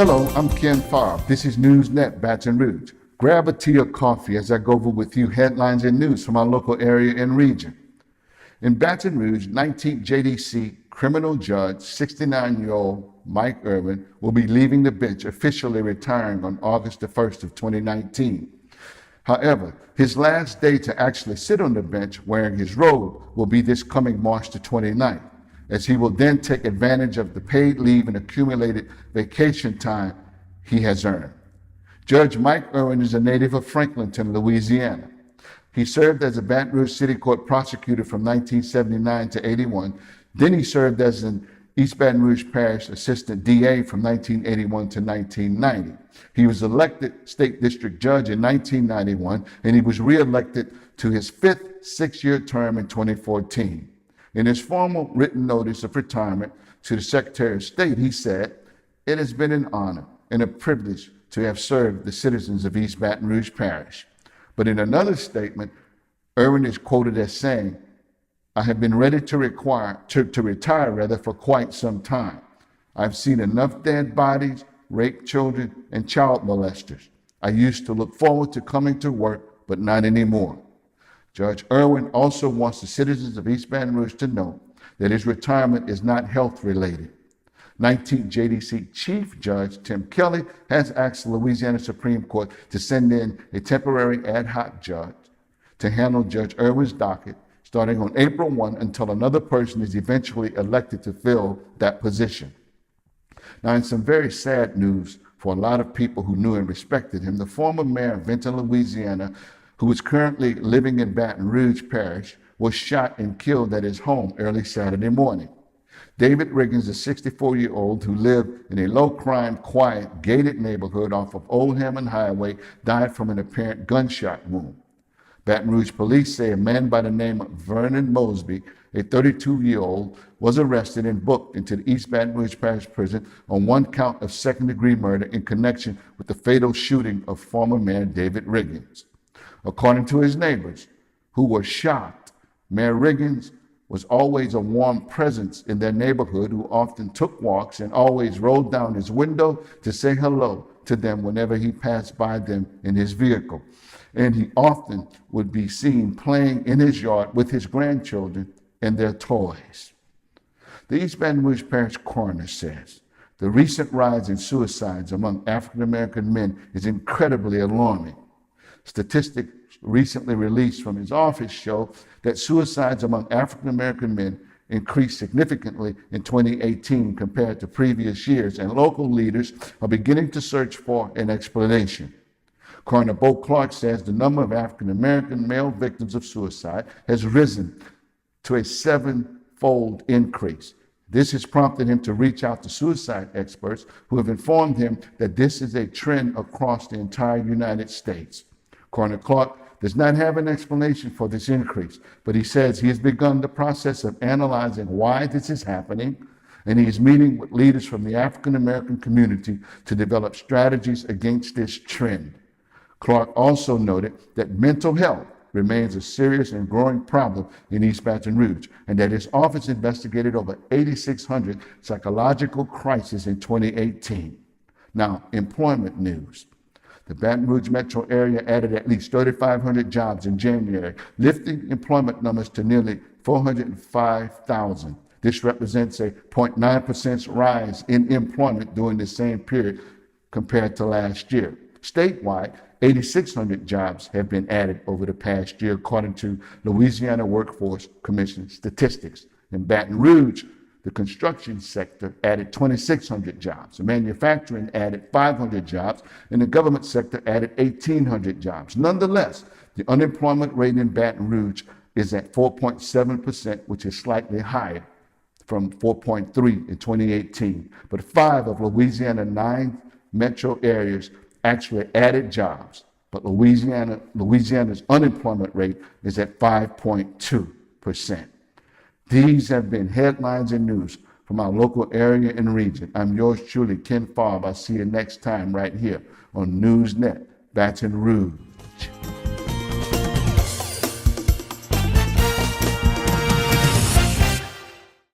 Hello, I'm Ken Farb. This is NewsNet, Baton Rouge. Grab a tea or coffee as I go over with you headlines and news from our local area and region. In Baton Rouge, 19th JDC criminal judge, 69-year-old Mike Irwin, will be leaving the bench, officially retiring on August the 1st of 2019. However, his last day to actually sit on the bench wearing his robe will be this coming March the 29th, as he will then take advantage of the paid leave and accumulated vacation time he has earned. Judge Mike Irwin is a native of Franklinton, Louisiana. He served as a Baton Rouge City Court prosecutor from 1979 to 81. Then he served as an East Baton Rouge Parish Assistant DA from 1981 to 1990. He was elected State District Judge in 1991, and he was re-elected to his fifth six-year term in 2014. In his formal written notice of retirement to the Secretary of State, he said, "It has been an honor and a privilege to have served the citizens of East Baton Rouge Parish." But in another statement, Irwin is quoted as saying, "I have been ready to retire for quite some time. I've seen enough dead bodies, raped children, and child molesters. I used to look forward to coming to work, but not anymore." Judge Irwin also wants the citizens of East Baton Rouge to know that his retirement is not health related. 19th JDC Chief Judge Tim Kelly has asked the Louisiana Supreme Court to send in a temporary ad hoc judge to handle Judge Irwin's docket starting on April 1 until another person is eventually elected to fill that position. Now, in some very sad news for a lot of people who knew and respected him, the former mayor of Benton, Louisiana, who is currently living in Baton Rouge Parish, was shot and killed at his home early Saturday morning. David Riggins, a 64-year-old who lived in a low-crime, quiet, gated neighborhood off of Old Hammond Highway, died from an apparent gunshot wound. Baton Rouge police say a man by the name of Vernon Mosby, a 32-year-old, was arrested and booked into the East Baton Rouge Parish Prison on one count of second-degree murder in connection with the fatal shooting of former Mayor David Riggins. According to his neighbors, who were shocked, Mayor Riggins was always a warm presence in their neighborhood, who often took walks and always rolled down his window to say hello to them whenever he passed by them in his vehicle. And he often would be seen playing in his yard with his grandchildren and their toys. The East Baton Rouge Parish Coroner says the recent rise in suicides among African American men is incredibly alarming. Statistics recently released from his office show that suicides among African American men increased significantly in 2018 compared to previous years, and local leaders are beginning to search for an explanation. Coroner Bo Clark says the number of African American male victims of suicide has risen to a 7-fold increase. This has prompted him to reach out to suicide experts who have informed him that this is a trend across the entire United States. Coroner Clark does not have an explanation for this increase, but he says he has begun the process of analyzing why this is happening, and he is meeting with leaders from the African American community to develop strategies against this trend. Clark also noted that mental health remains a serious and growing problem in East Baton Rouge, and that his office investigated over 8,600 psychological crises in 2018. Now, employment news. The Baton Rouge metro area added at least 3,500 jobs in January, lifting employment numbers to nearly 405,000. This represents a 0.9% rise in employment during the same period compared to last year. Statewide, 8,600 jobs have been added over the past year, according to Louisiana Workforce Commission statistics. In Baton Rouge, the construction sector added 2,600 jobs. The manufacturing added 500 jobs, and the government sector added 1,800 jobs. Nonetheless, the unemployment rate in Baton Rouge is at 4.7%, which is slightly higher from 4.3 in 2018. But 5 of Louisiana's 9 metro areas actually added jobs, but Louisiana's unemployment rate is at 5.2%. These have been headlines and news from our local area and region. I'm yours truly, Ken Farb. I'll see you next time right here on NewsNet, Baton Rouge.